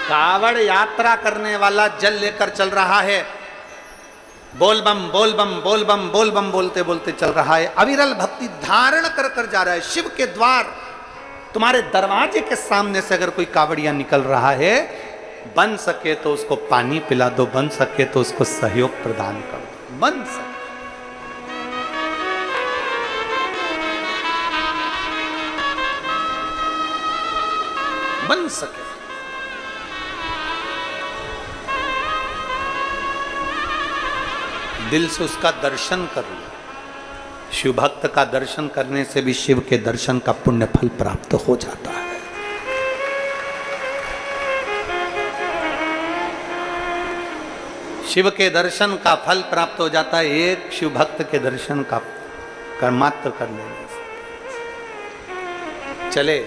कावड़ यात्रा करने वाला जल लेकर चल रहा है, बोल बम बोल बम बोल बम बोल बम बोलते बोलते चल रहा है, अविरल भक्ति धारण कर कर जा रहा है। शिव के द्वार, तुम्हारे दरवाजे के सामने से अगर कोई कावड़िया निकल रहा है, बन सके तो उसको पानी पिला दो, बन सके तो उसको सहयोग प्रदान कर दो, बन सके। बन सके दिल से उसका दर्शन कर लो। शिव भक्त का दर्शन करने से भी शिव के दर्शन का पुण्य फल प्राप्त हो जाता है। शिव के दर्शन का फल प्राप्त हो जाता है एक शिव भक्त के दर्शन का कर्मात्र कर लेने से। चले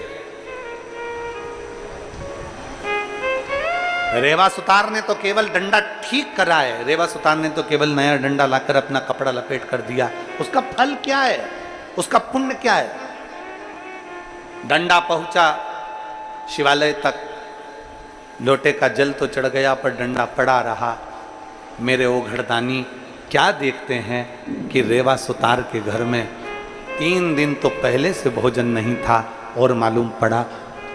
रेवा सुतार ने तो केवल डंडा ठीक करा है, रेवा सुतार ने तो केवल नया डंडा लाकर अपना कपड़ा लपेट कर दिया। उसका फल क्या है, उसका पुण्य क्या है? डंडा पहुंचा शिवालय तक, लोटे का जल तो चढ़ गया पर डंडा पड़ा रहा। मेरे ओघड़दानी क्या देखते हैं कि रेवा सुतार के घर में 3 दिन तो पहले से भोजन नहीं था और मालूम पड़ा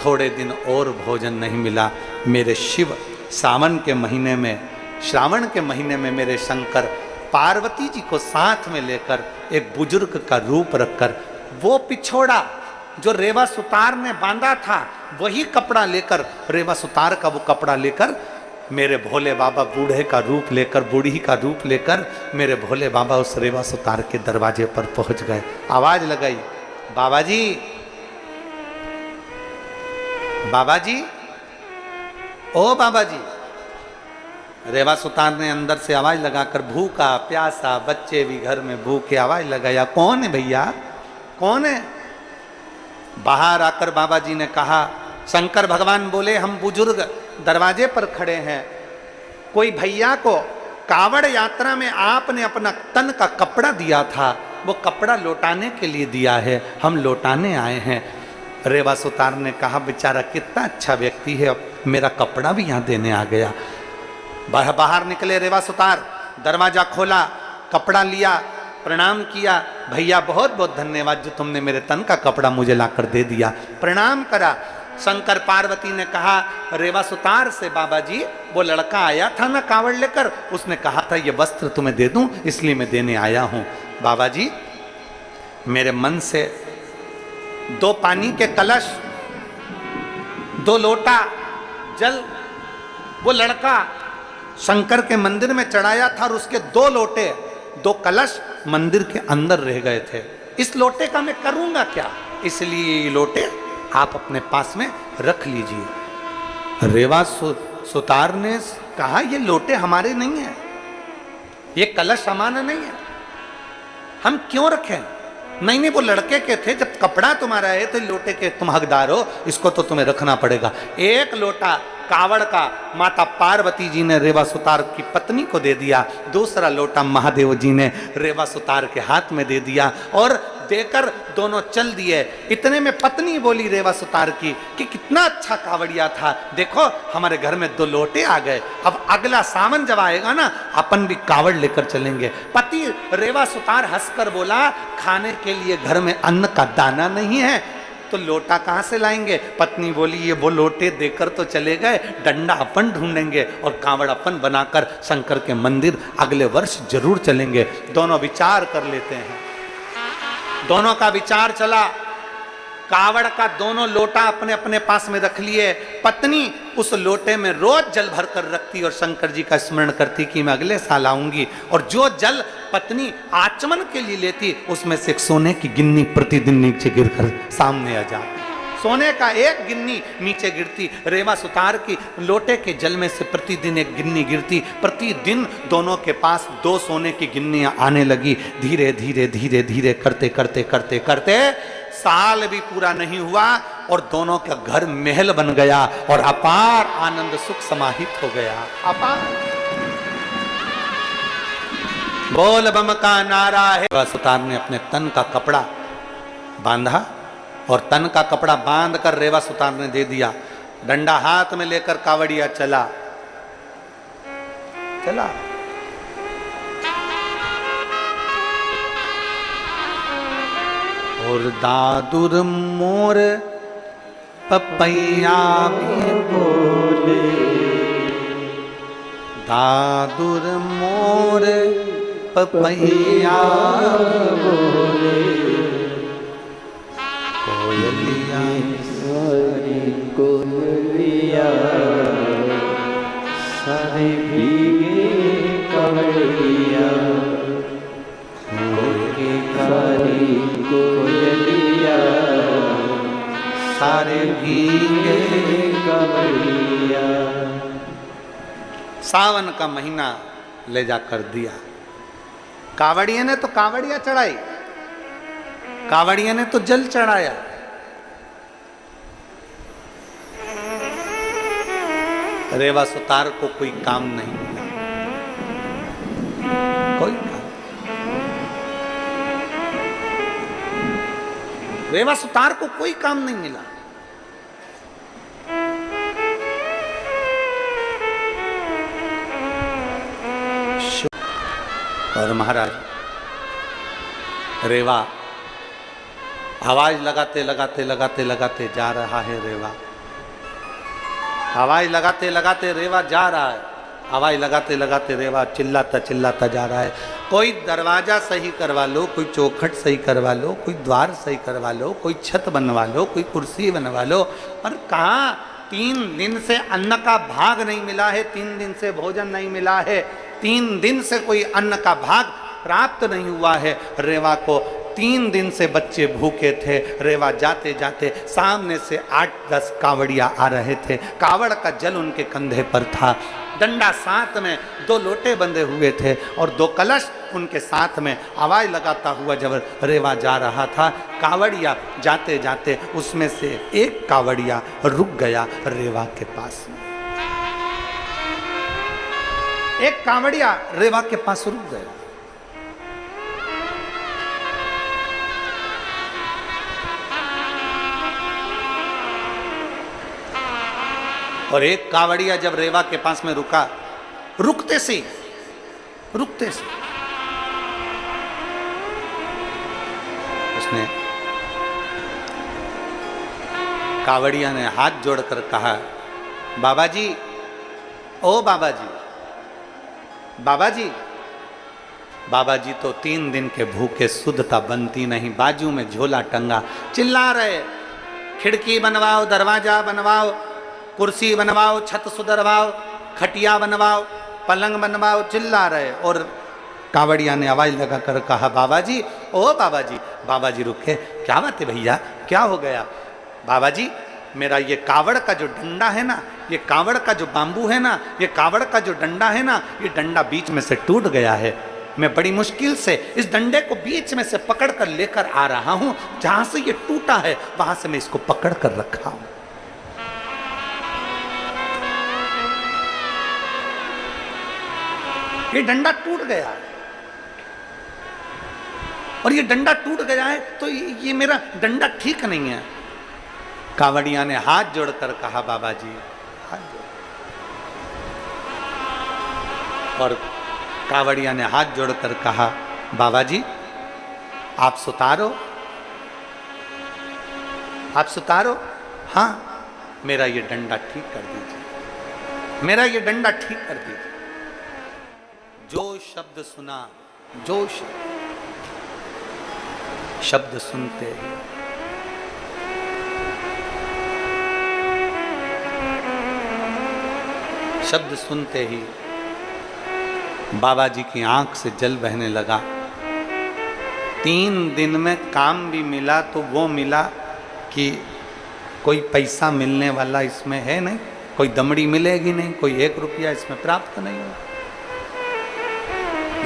थोड़े दिन और भोजन नहीं मिला। मेरे शिव सावन के महीने में, श्रावण के महीने में मेरे शंकर पार्वती जी को साथ में लेकर एक बुजुर्ग का रूप रखकर वो पिछोड़ा जो रेवा सुतार ने बांधा था वही कपड़ा लेकर, रेवा सुतार का वो कपड़ा लेकर मेरे भोले बाबा बूढ़े का रूप लेकर, बूढ़ी का रूप लेकर मेरे भोले बाबा उस रेवा सुतार के दरवाजे पर पहुंच गए। आवाज लगाई, बाबा जी, बाबा जी, ओ बाबा जी। रेवा सुतार ने अंदर से आवाज लगाकर, भूखा प्यासा बच्चे भी घर में भूखे, आवाज लगाया, कौन है भैया, कौन है? बाहर आकर बाबा जी ने कहा, शंकर भगवान बोले, हम बुजुर्ग दरवाजे पर खड़े हैं, कोई भैया को कावड़ यात्रा में आपने अपना तन का कपड़ा दिया था, वो कपड़ा लौटाने के लिए दिया है, हम लौटाने आए हैं। रेवा सुतार ने कहा, बेचारा कितना अच्छा व्यक्ति है, अब मेरा कपड़ा भी यहाँ देने आ गया। बाहर निकले रेवा सुतार, दरवाजा खोला, कपड़ा लिया, प्रणाम किया, भैया बहुत बहुत धन्यवाद जो तुमने मेरे तन का कपड़ा मुझे लाकर दे दिया। प्रणाम करा। शंकर पार्वती ने कहा रेवा सुतार से, बाबा जी वो लड़का आया था ना कावड़ लेकर, उसने कहा था ये वस्त्र तुम्हें दे दूं इसलिए मैं देने आया हूं। बाबा जी मेरे मन से 2 पानी के कलश, 2 लोटा जल वो लड़का शंकर के मंदिर में चढ़ाया था और उसके 2 लोटे 2 कलश मंदिर के अंदर रह गए थे। इस लोटे का मैं करूंगा क्या, इसलिए ये लोटे आप अपने पास में रख लीजिए। रेवा सुतार ने कहा ये लोटे हमारे नहीं है, ये कलश हमारा नहीं है, हम क्यों रखें? नहीं नहीं वो लड़के के थे, जब कपड़ा तुम्हारा है तो लोटे के तुम हकदार हो, इसको तो तुम्हें रखना पड़ेगा। एक लोटा कावड़ का माता पार्वती जी ने रेवा सुतार की पत्नी को दे दिया, दूसरा लोटा महादेव जी ने रेवा सुतार के हाथ में दे दिया और देकर दोनों चल दिए। इतने में पत्नी बोली रेवा सुतार की कि कितना अच्छा कावड़िया था, देखो हमारे घर में 2 लोटे आ गए, अब अगला सावन जब आएगा ना अपन भी कावड़ लेकर चलेंगे। पति रेवा सुतार हंसकर बोला, खाने के लिए घर में अन्न का दाना नहीं है तो लोटा कहाँ से लाएंगे? पत्नी बोली ये वो लोटे देकर तो चले गए, डंडा अपन ढूंढेंगे और कावड़ अपन बनाकर शंकर के मंदिर अगले वर्ष जरूर चलेंगे। दोनों विचार कर लेते हैं। दोनों का विचार चला, कावड़ का दोनों लोटा अपने अपने पास में रख लिए। पत्नी उस लोटे में रोज जल भर कर रखती और शंकर जी का स्मरण करती कि मैं अगले साल आऊंगी, और जो जल पत्नी आचमन के लिए लेती उसमें से एक सोने की गिन्नी प्रतिदिन नीचे गिरकर सामने आ जाती। सोने का एक गिन्नी नीचे गिरती, रेवा सुतार की लोटे के जल में से प्रतिदिन एक गिन्नी गिरती। प्रतिदिन दोनों के पास 2 सोने की गिन्नियां आने लगी। धीरे धीरे धीरे धीरे करते करते करते करते साल भी पूरा नहीं हुआ और दोनों का घर महल बन गया और अपार आनंद सुख समाहित हो गया। अपार बोल बम का नारा है। रेवा सुतार ने अपने तन का कपड़ा बांधा और तन का कपड़ा बांध कर रेवा सुतार ने दे दिया। डंडा हाथ में लेकर कावड़िया चला चला। और दादुर मोर पपैया भी बोले, दादुर मोर पपैया बोले, कोयलिया सारी कोयलिया सारे भीगे कवड़िया, सारी कोयलिया सारे भीगे कवड़िया। सावन का महीना ले जाकर दिया। कावड़िया ने तो कावड़िया चढ़ाई, कावड़िया ने तो जल चढ़ाया। रेवा सुतार को कोई काम नहीं मिला, कोई काम। रेवा सुतार को कोई काम नहीं मिला। और महाराज रेवा आवाज लगाते लगाते लगाते लगाते जा रहा है। रेवा आवाज लगाते लगाते रेवा जा रहा है। आवाज लगाते लगाते रेवा चिल्लाता चिल्लाता जा रहा है। कोई दरवाजा सही करवा लो, कोई चौखट सही करवा लो, कोई द्वार सही करवा लो, कोई छत बनवा लो, कोई कुर्सी बनवा लो। पर कहाँ 3 दिन से अन्न का भाग नहीं मिला है, 3 दिन से भोजन नहीं मिला है, 3 दिन से कोई अन्न का भाग प्राप्त नहीं हुआ है। रेवा को 3 दिन से बच्चे भूखे थे। रेवा जाते जाते सामने से 8-10 कावड़िया आ रहे थे। कावड़ का जल उनके कंधे पर था, डंडा साथ में, 2 लोटे बंधे हुए थे और 2 कलश उनके साथ में। आवाज लगाता हुआ जब रेवा जा रहा था, कावड़िया जाते जाते उसमें से एक कावड़िया रुक गया रेवा के पास। एक कावड़िया रेवा के पास रुक गया। और एक कावड़िया जब रेवा के पास में रुका, रुकते से उसने, कावड़िया ने हाथ जोड़कर कहा, बाबा जी, ओ बाबा जी, बाबा जी। बाबा जी तो 3 दिन के भूखे, शुद्धता बनती नहीं, बाजू में झोला टंगा, चिल्ला रहे, खिड़की बनवाओ, दरवाजा बनवाओ, कुर्सी बनवाओ, छत सुधरवाओ, खटिया बनवाओ, पलंग बनवाओ, चिल्ला रहे। और कावड़िया ने आवाज लगाकर कहा, बाबा जी, ओ बाबा जी। बाबा जी रुके, क्या बात है भैया, क्या हो गया? बाबा जी, मेरा ये कावड़ का जो डंडा है ना, ये कावड़ का जो बांबू है ना, ये कावड़ का जो डंडा है ना, ये डंडा बीच में से टूट गया है। मैं बड़ी मुश्किल से इस डंडे को बीच में से पकड़ कर लेकर आ रहा हूं। जहां से ये टूटा है वहां से मैं इसको पकड़ कर रखा हूं। ये डंडा टूट गया है और ये डंडा टूट गया है तो ये मेरा डंडा ठीक नहीं है। कावड़िया ने हाथ जोड़कर कहा, बाबा जी, हाथ जोड़। और कावड़िया ने हाथ जोड़कर कहा, बाबा जी, आप सुतारो, आप सुतारो। हाँ, मेरा ये डंडा ठीक कर दीजिए, मेरा ये डंडा ठीक कर दीजिए। जो शब्द सुना, जो शब्द सुनते ही शब्द सुनते ही बाबा जी की आंख से जल बहने लगा। 3 दिन में काम भी मिला तो वो मिला कि कोई पैसा मिलने वाला इसमें है नहीं, कोई दमड़ी मिलेगी नहीं, कोई 1 रुपया इसमें प्राप्त नहीं होगा,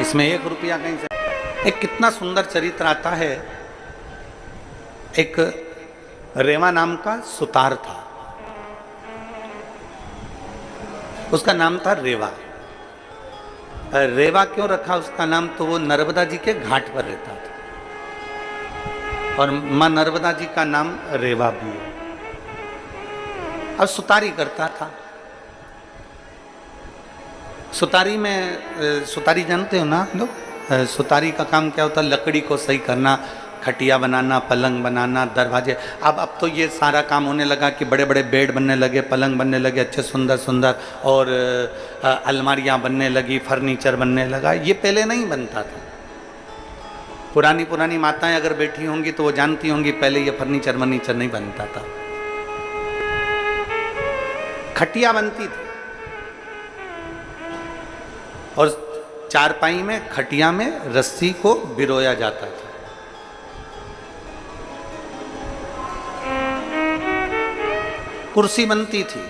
इसमें 1 रुपया कहीं से। एक कितना सुंदर चरित्र आता है। एक रेवा नाम का सुतार था, उसका नाम था रेवा। रेवा क्यों रखा उसका नाम? तो वो नर्मदा जी के घाट पर रहता था और मां नर्मदा जी का नाम रेवा भी है। अब सुतारी करता था। सुतारी में सुतारी जानते हो ना आप लोग? सुतारी का काम क्या होता है? लकड़ी को सही करना, खटिया बनाना, पलंग बनाना, दरवाजे। अब तो ये सारा काम होने लगा कि बड़े बड़े बेड बनने लगे, पलंग बनने लगे अच्छे सुंदर सुंदर, और अलमारियाँ बनने लगी, फर्नीचर बनने लगा। ये पहले नहीं बनता था। पुरानी पुरानी माताएं अगर बैठी होंगी तो वो जानती होंगी पहले ये फर्नीचर वर्नीचर नहीं बनता था। खटिया बनती थी और चारपाई में, खटिया में रस्सी को बिरोया जाता था। कुर्सी बनती थी,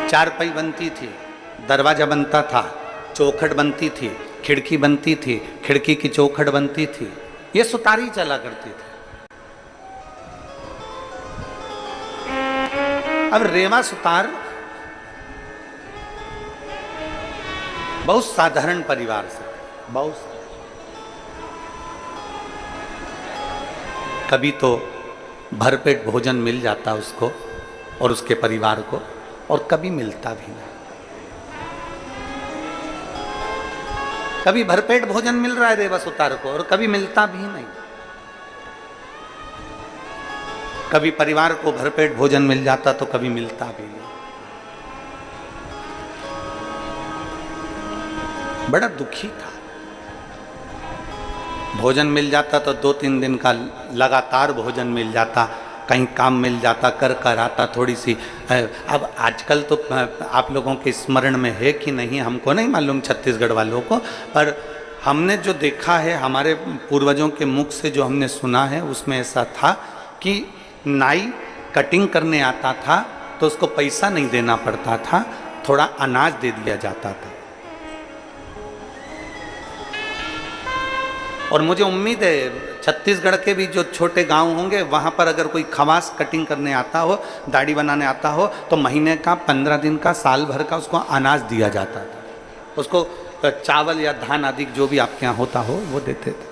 चारपाई बनती थी, दरवाजा बनता था, चौखट बनती थी, खिड़की बनती थी, खिड़की की चौखट बनती थी। ये सुतारी चला करती थी। अब रेवा सुतार बहुत साधारण परिवार से, बहुत कभी तो भरपेट भोजन मिल जाता उसको और उसके परिवार को, और कभी मिलता भी नहीं। कभी भरपेट भोजन मिल रहा है रेवा सुतार को और कभी मिलता भी नहीं। कभी परिवार को भरपेट भोजन मिल जाता तो कभी मिलता भी नहीं। बड़ा दुखी था। भोजन मिल जाता तो 2-3 दिन का लगातार भोजन मिल जाता, कहीं काम मिल जाता, कर आता थोड़ी सी। अब आजकल तो आप लोगों के स्मरण में है कि नहीं हमको नहीं मालूम, छत्तीसगढ़ वालों को, पर हमने जो देखा है, हमारे पूर्वजों के मुख से जो हमने सुना है, उसमें ऐसा था कि नाई कटिंग करने आता था तो उसको पैसा नहीं देना पड़ता था, थोड़ा अनाज दे दिया जाता था। और मुझे उम्मीद है छत्तीसगढ़ के भी जो छोटे गांव होंगे वहाँ पर अगर कोई खवास कटिंग करने आता हो, दाढ़ी बनाने आता हो, तो महीने का, 15 दिन का, साल भर का उसको अनाज दिया जाता था। उसको चावल या धान आदि जो भी आपके यहाँ होता हो वो देते थे।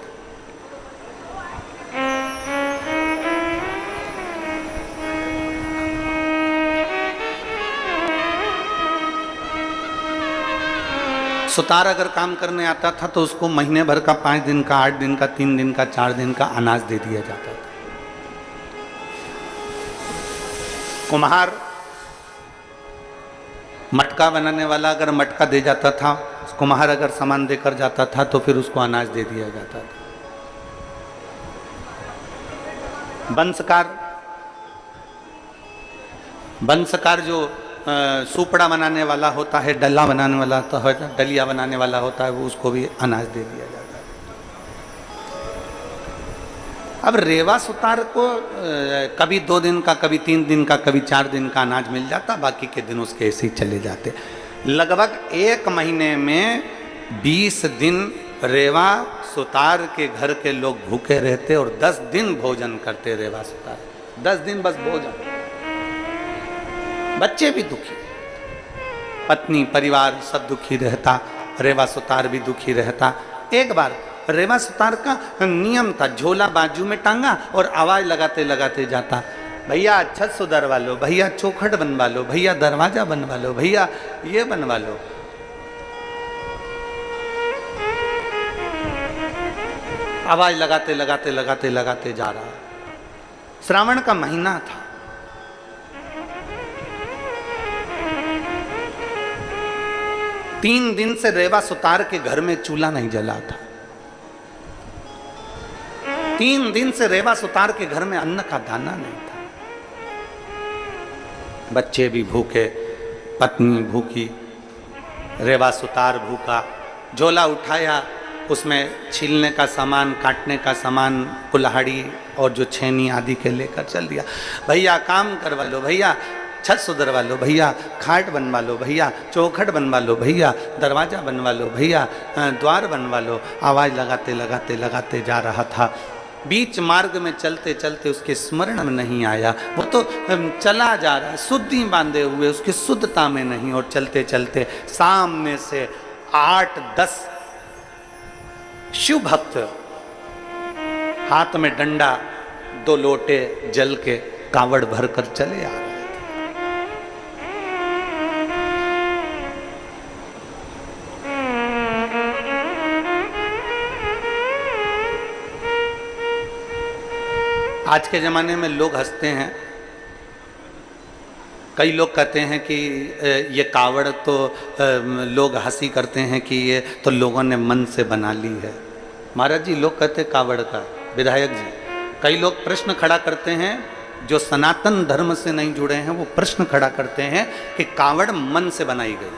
सुतार अगर काम करने आता था तो उसको महीने भर का, 5 दिन का, 8 दिन का, 3 दिन का, 4 दिन का अनाज दे दिया जाता था। कुम्हार, मटका बनाने वाला अगर मटका दे जाता था, कुम्हार अगर सामान देकर जाता था तो फिर उसको अनाज दे दिया जाता था। बंसकार जो सुपड़ा बनाने वाला होता है, डल्ला बनाने वाला होता है, डलिया बनाने वाला होता है, वो उसको भी अनाज दे दिया जाता है। अब रेवा सुतार को कभी 2 दिन का, कभी 3 दिन का, कभी 4 दिन का अनाज मिल जाता, बाकी के दिन उसके ऐसे ही चले जाते। लगभग 1 महीने में 20 दिन रेवा सुतार के घर के लोग भूखे रहते और 10 दिन भोजन करते रेवा सुतार। 10 दिन बस भोजन। बच्चे भी दुखी, पत्नी, परिवार सब दुखी रहता, रेवा सुतार भी दुखी रहता। एक बार रेवा सुतार का नियम था, झोला बाजू में टांगा और आवाज लगाते लगाते जाता, भैया छत सुधरवा लो, भैया चौखट बनवा लो, भैया दरवाजा बनवा लो, भैया ये बनवा लो। आवाज लगाते लगाते लगाते लगाते जा रहा। श्रावण का महीना था। तीन दिन से रेवा सुतार के घर में चूल्हा नहीं जला था। 3 दिन से रेवा सुतार के घर में अन्न का दाना नहीं था। बच्चे भी भूखे, पत्नी भूखी, रेवा सुतार भूखा। झोला उठाया, उसमें छीलने का सामान, काटने का सामान, कुल्हाड़ी और जो छेनी आदि के लेकर चल दिया। भैया काम करवा लो, भैया छत सुधरवा लो, भैया खाट बनवा लो, भैया चौखट बनवा लो, भैया दरवाजा बनवा लो, भैया द्वार बनवा लो। आवाज़ लगाते लगाते लगाते जा रहा था। बीच मार्ग में चलते चलते उसके स्मरण में नहीं आया, वो तो चला जा रहा है शुद्धि बांधे हुए, उसकी शुद्धता में नहीं। और चलते चलते सामने से 8-10 शिव भक्त, हाथ में डंडा, 2 लोटे जल के, कावड़ भरकर चले आ रहे थे। आज के ज़माने में लोग हंसते हैं, कई लोग कहते हैं कि ये कावड़ तो लोग हंसी करते हैं कि ये तो लोगों ने मन से बना ली है। महाराज जी, लोग कहते हैं कावड़ का, विधायक जी, कई लोग प्रश्न खड़ा करते हैं, जो सनातन धर्म से नहीं जुड़े हैं वो प्रश्न खड़ा करते हैं कि कावड़ मन से बनाई गई।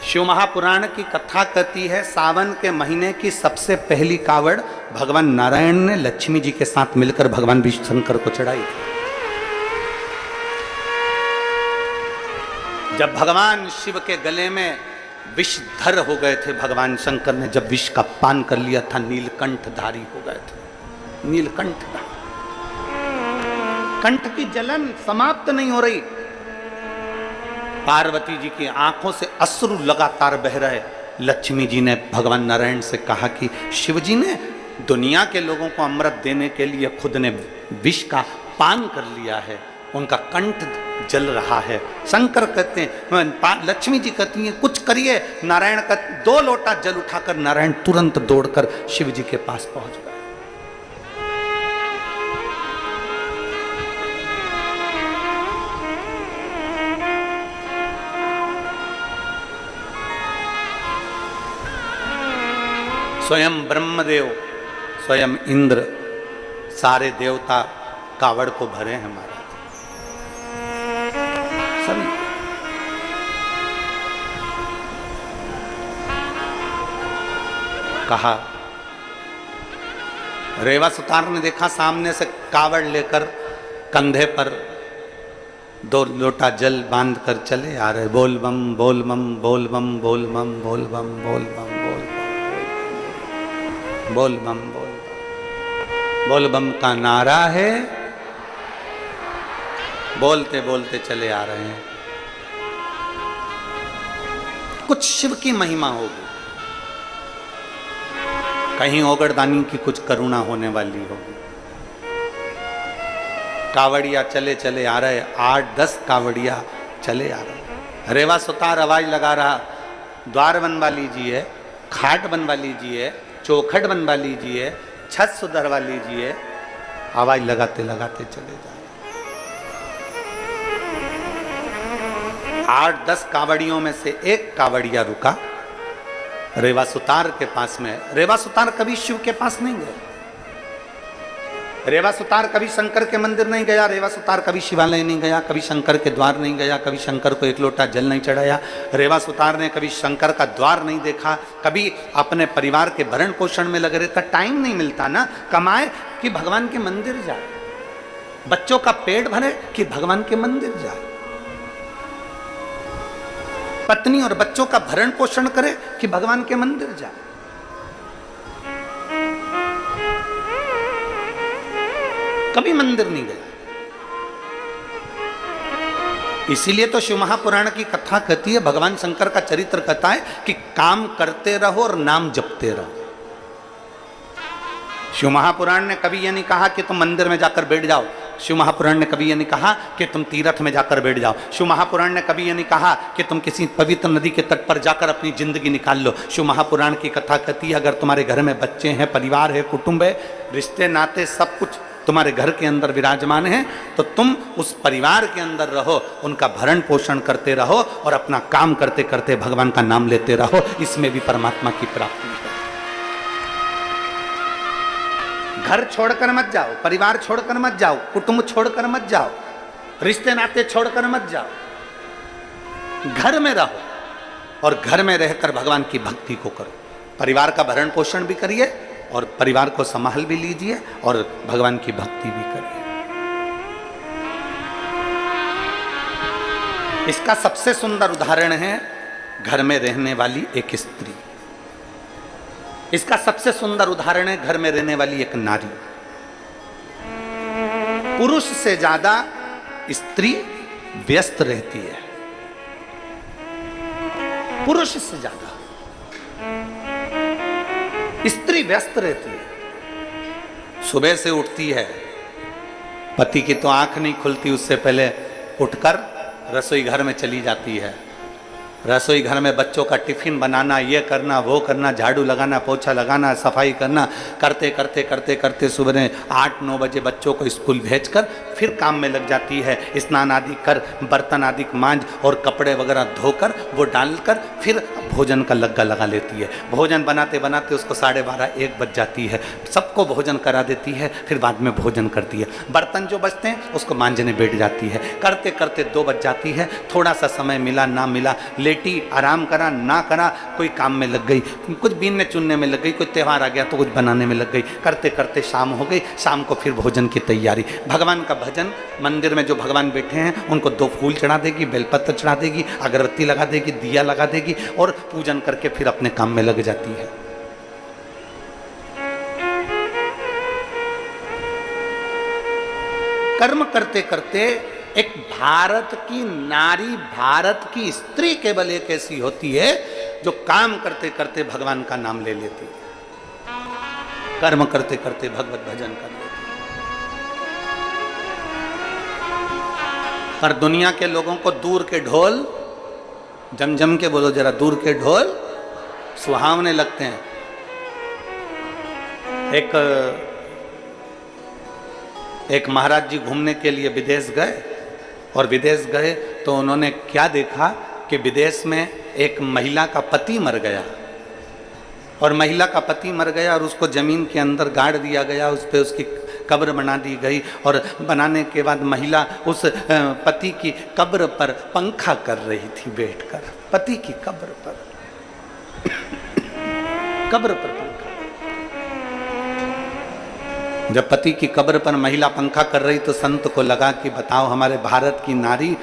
शिव महापुराण की कथा कहती है सावन के महीने की सबसे पहली कावड़ भगवान नारायण ने लक्ष्मी जी के साथ मिलकर भगवान विष्णु शंकर को चढ़ाई थी। जब भगवान शिव के गले में विषधर हो गए थे, भगवान शंकर ने जब विष का पान कर लिया था, नीलकंठधारी हो गए थे। नीलकंठधारी, कंठ की जलन समाप्त नहीं हो रही। पार्वती जी की आंखों से अश्रु लगातार बह रहे। लक्ष्मी जी ने भगवान नारायण से कहा कि शिव जी ने दुनिया के लोगों को अमृत देने के लिए खुद ने विष का पान कर लिया है, उनका कंठ जल रहा है। शंकर कहते हैं, लक्ष्मी जी कहती हैं कुछ करिए। नारायण का 2 लोटा जल उठाकर नारायण तुरंत दौड़कर शिव जी के पास पहुंच गए। स्वयं ब्रह्मदेव, स्वयं इंद्र, सारे देवता कावड़ को भरे हैं महाराज सभी। कहा, रेवा सुतार ने देखा सामने से कावड़ लेकर कंधे पर 2 लोटा जल बांध कर चले आ रहे। बोल बम बोल बम बोल बम बोल बम बोल बम बोल बम बोल बम बोल बम बोल बम। बोल बम का नारा है, बोलते बोलते चले आ रहे हैं। कुछ शिव की महिमा होगी, कहीं ओगरदानी की कुछ करुणा होने वाली होगी। कावड़िया चले चले आ रहे, 8-10 कावड़िया चले आ रहे। रेवा सुतार आवाज लगा रहा, द्वार बनवा लीजिए, खाट बनवा लीजिए, चौखट बनवा लीजिए, छत सुधरवा लीजिए। आवाज लगाते लगाते चले जा रहे। 8-10 कावड़ियों में से एक कावड़िया रुका रेवा सुतार के पास में। रेवा सुतार कभी शिव के पास नहीं गया, रेवा सुतार कभी शंकर के मंदिर नहीं गया, रेवा सुतार कभी शिवालय नहीं गया, कभी शंकर के द्वार नहीं गया, कभी शंकर को 1 लोटा जल नहीं चढ़ाया। रेवा सुतार ने कभी शंकर का द्वार नहीं देखा, कभी अपने परिवार के भरण पोषण में लगे रहता। टाइम नहीं मिलता ना कमाए कि भगवान के मंदिर जाए, बच्चों का पेट भरे कि भगवान के मंदिर जाए, पत्नी और बच्चों का भरण पोषण करे कि भगवान के मंदिर जाए। कभी मंदिर नहीं गया। इसीलिए तो शिव महापुराण की कथा कहती है, भगवान शंकर का चरित्र कहता है कि काम करते रहो और नाम जपते रहो। शिव महापुराण ने कभी यह नहीं कहा कि तुम मंदिर में जाकर बैठ जाओ। शिव महापुराण ने कभी यह नहीं कहा कि तुम तीर्थ में जाकर बैठ जाओ। शिव महापुराण ने कभी यह नहीं कहा कि तुम किसी पवित्र नदी के तट पर जाकर अपनी जिंदगी निकाल लो। शिव महापुराण की कथा कहती है, अगर तुम्हारे घर में बच्चे हैं, परिवार है, कुटुंब है, रिश्ते नाते सब कुछ तुम्हारे घर के अंदर विराजमान है, तो तुम उस परिवार के अंदर रहो, उनका भरण पोषण करते रहो और अपना काम करते करते भगवान का नाम लेते रहो। इसमें भी परमात्मा की प्राप्ति है। घर छोड़कर मत जाओ, परिवार छोड़कर मत जाओ, कुटुंब छोड़कर मत जाओ, रिश्ते नाते छोड़कर मत जाओ। घर में रहो और घर में रहकर भगवान की भक्ति को करो। परिवार का भरण पोषण भी करिए और परिवार को संभाल भी लीजिए और भगवान की भक्ति भी करिए। इसका सबसे सुंदर उदाहरण है घर में रहने वाली एक स्त्री। इसका सबसे सुंदर उदाहरण है घर में रहने वाली एक नारी। पुरुष से ज्यादा स्त्री व्यस्त रहती है, पुरुष से ज्यादा स्त्री व्यस्त रहती है। सुबह से उठती है, पति की तो आंख नहीं खुलती, उससे पहले उठकर रसोई घर में चली जाती है। रसोई घर में बच्चों का टिफिन बनाना, ये करना वो करना, झाड़ू लगाना, पोछा लगाना, सफाई करना, करते करते करते करते सुबह 8-9 बजे बच्चों को स्कूल भेजकर फिर काम में लग जाती है। स्नान आदि कर, बर्तन आदि मांझ और कपड़े वगैरह धोकर वो डालकर फिर भोजन का लग्गा लगा लेती है। भोजन बनाते बनाते उसको 12:30-1 बज जाती है। सबको भोजन करा देती है, फिर बाद में भोजन करती है। बर्तन जो बचते हैं उसको मांझने बैठ जाती है। करते करते 2 बज जाती है। थोड़ा सा समय मिला ना मिला, लेटी, आराम करा ना करा, कोई काम में लग गई, कुछ बीनने चुनने में लग गई, कोई त्यौहार आ गया तो कुछ बनाने में लग गई। करते करते शाम हो गई। शाम को फिर भोजन की तैयारी, भगवान का भजन, मंदिर में जो भगवान बैठे हैं उनको 2 फूल चढ़ा देगी, बेलपत्र चढ़ा देगी, अगरबत्ती लगा देगी, दिया लगा देगी और पूजन करके फिर अपने काम में लग जाती है। कर्म करते करते एक भारत की नारी, भारत की स्त्री केवल एक ऐसी होती है जो काम करते करते भगवान का नाम ले लेती है, कर्म करते करते भगवत भजन कर लेती है। पर दुनिया के लोगों को दूर के ढोल, जम के बोलो जरा, दूर के ढोल सुहावने लगते हैं। एक महाराज जी घूमने के लिए विदेश गए, और विदेश गए तो उन्होंने क्या देखा कि विदेश में एक महिला का पति मर गया, और महिला का पति मर गया और उसको जमीन के अंदर गाड़ दिया गया, उस पर उसकी कब्र बना दी गई। और बनाने के बाद महिला उस पति की कब्र पर पंखा कर रही थी बैठकर, पति की कब्र पर कब्र पर पंखा। जब पति की कब्र पर महिला पंखा कर रही तो संत को लगा कि बताओ, हमारे भारत की नारी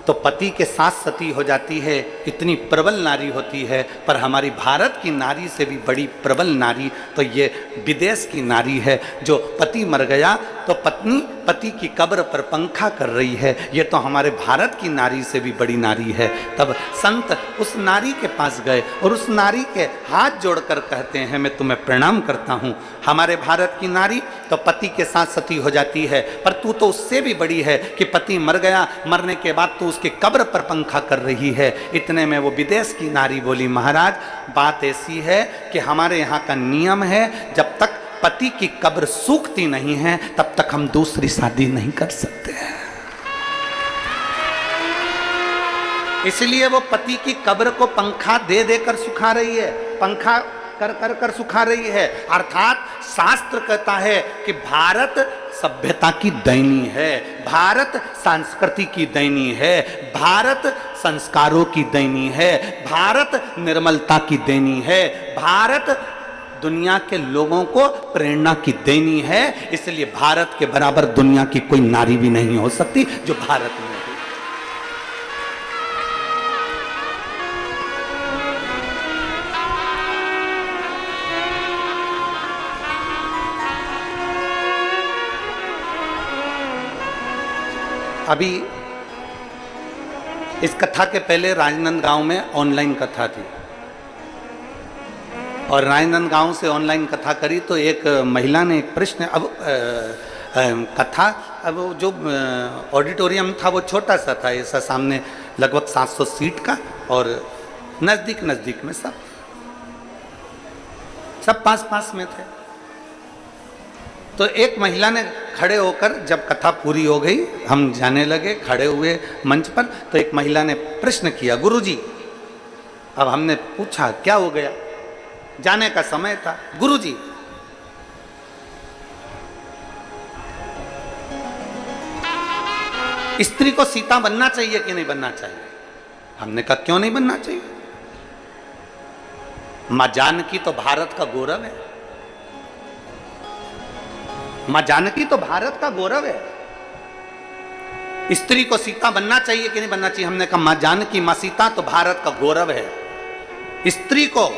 तो पति के साथ सती हो जाती है, इतनी प्रबल नारी होती है, पर हमारी भारत की नारी से भी बड़ी प्रबल नारी तो ये विदेश की नारी है, जो पति मर गया तो पत्नी पति की कब्र पर पंखा कर रही है, ये तो हमारे भारत की नारी से भी बड़ी नारी है। तब संत उस नारी के पास गए और उस नारी के हाथ जोड़कर कहते हैं, मैं तुम्हें प्रणाम करता हूँ। हमारे भारत की नारी तो पति के साथ सती हो जाती है, पर तू तो उससे भी बड़ी है कि पति मर गया, मरने के बाद तू उसके कब्र पर पंखा कर रही है। इतने में वो विदेश की नारी बोली, महाराज बात ऐसी है कि हमारे यहाँ का नियम है, जब तक पति की कब्र सूखती नहीं है तब तक हम दूसरी शादी नहीं कर सकते हैं। इसलिए वो पति की कब्र को पंखा दे देकर सुखा रही है, पंखा कर कर कर सुखा रही है। अर्थात शास्त्र कहता है कि भारत सभ्यता की दैनी है, भारत संस्कृति की दैनी है, भारत संस्कारों की दैनी है, भारत निर्मलता की दैनी है, भारत दुनिया के लोगों को प्रेरणा की देनी है। इसलिए भारत के बराबर दुनिया की कोई नारी भी नहीं हो सकती जो भारत में है। अभी इस कथा के पहले राजनांदगांव में ऑनलाइन कथा थी, और राजनांदगांव से ऑनलाइन कथा करी तो एक महिला ने एक प्रश्न, अब कथा, अब जो ऑडिटोरियम था वो छोटा सा था, ऐसा सामने लगभग 700 सीट का, और नज़दीक नज़दीक में सब पास पास में थे। तो एक महिला ने खड़े होकर, जब कथा पूरी हो गई, हम जाने लगे, खड़े हुए मंच पर, तो एक महिला ने प्रश्न किया, गुरुजी। अब हमने पूछा क्या हो गया, जाने का समय था। गुरुजी, स्त्री को सीता बनना चाहिए कि नहीं बनना चाहिए? हमने कहा क्यों नहीं बनना चाहिए, मां जानकी तो भारत का गौरव है, मां जानकी तो भारत का गौरव है, स्त्री को सीता बनना चाहिए कि नहीं बनना चाहिए? हमने कहा मां जानकी, मां सीता तो भारत का गौरव है, स्त्री को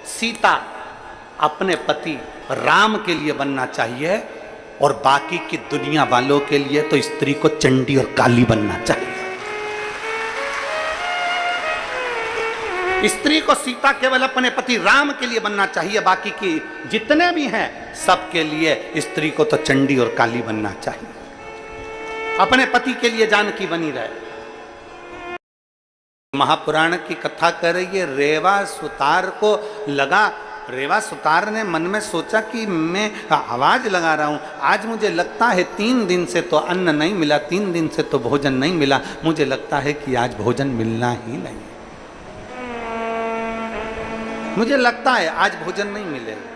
सीता अपने पति राम के लिए बनना चाहिए, और बाकी की दुनिया वालों के लिए तो स्त्री को चंडी और काली बनना चाहिए। स्त्री को सीता केवल अपने पति राम के लिए बनना चाहिए, बाकी की जितने भी हैं सबके लिए स्त्री को तो चंडी और काली बनना चाहिए। अपने पति के लिए जानकी बनी रहे। महापुराण की कथा कर रही है, रेवा सुतार को लगा, रेवा सुतार ने मन में सोचा कि मैं आवाज लगा रहा हूं, आज मुझे लगता है 3 दिन से तो अन्न नहीं मिला, 3 दिन से तो भोजन नहीं मिला, मुझे लगता है कि आज भोजन मिलना ही नहीं, मुझे लगता है आज भोजन नहीं मिलेगा।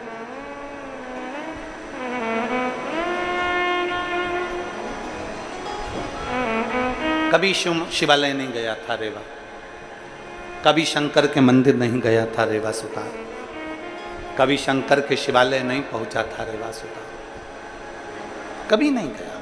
कभी शिवालय नहीं गया था रेवा, कभी शंकर के मंदिर नहीं गया था रेवा सुतार, कभी शंकर के शिवालय नहीं पहुंचा था रेवा सुतार, कभी नहीं गया।